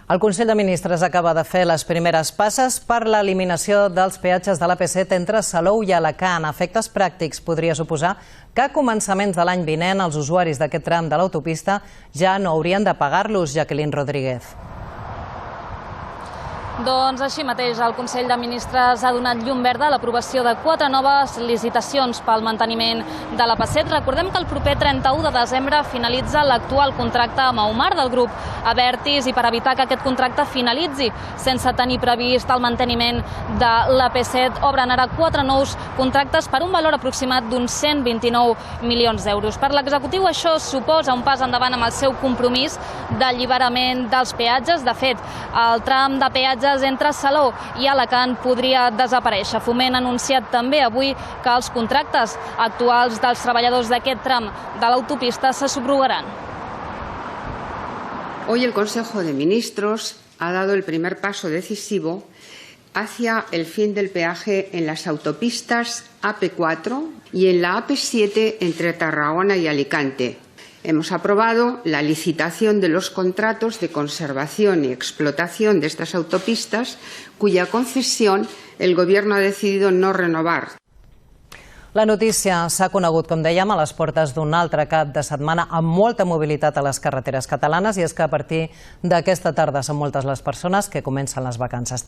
El Consell de Ministres acaba de fer les primeres passes per l'eliminació dels peatges de l'AP7 entre Salou i Alacant. A efectes pràctics podria suposar que a començaments de l'any vinent els usuaris d'aquest tram de l'autopista ja no haurien de pagar-los. Jacqueline Rodríguez. Doncs així mateix, el Consell de Ministres ha donat llum verda a l'aprovació de 4 noves licitacions pel manteniment de l'AP7. Recordem que el proper 31 de desembre finalitza l'actual contracte amb Aumar del grup Abertis i per evitar que aquest contracte finalitzi sense tenir previst el manteniment de l'AP7 obren ara 4 nous contractes per un valor aproximat d'uns 129 milions d'euros. Per l'executiu això suposa un pas endavant amb el seu compromís d'alliberament dels peatges. De fet, el tram de peatges entre Salou i Alacant podria desaparèixer. Foment ha anunciat també avui que els contractes actuals dels treballadors d'aquest tram de l'autopista se subrogaran. Hoy el Consejo de Ministros ha dado el primer paso decisivo hacia el fin del peaje en las autopistas AP4 y en la AP7 entre Tarragona y Alicante. Hemos aprobado la licitación de los contratos de conservación y explotación de estas autopistas, cuya concesión el Gobierno ha decidido no renovar. La notícia s'ha conegut, com dèiem, a les portes d'un altre cap de setmana amb molta mobilitat a les carreteres catalanes, i és que a partir d'aquesta tarda són moltes les persones que comencen les vacances.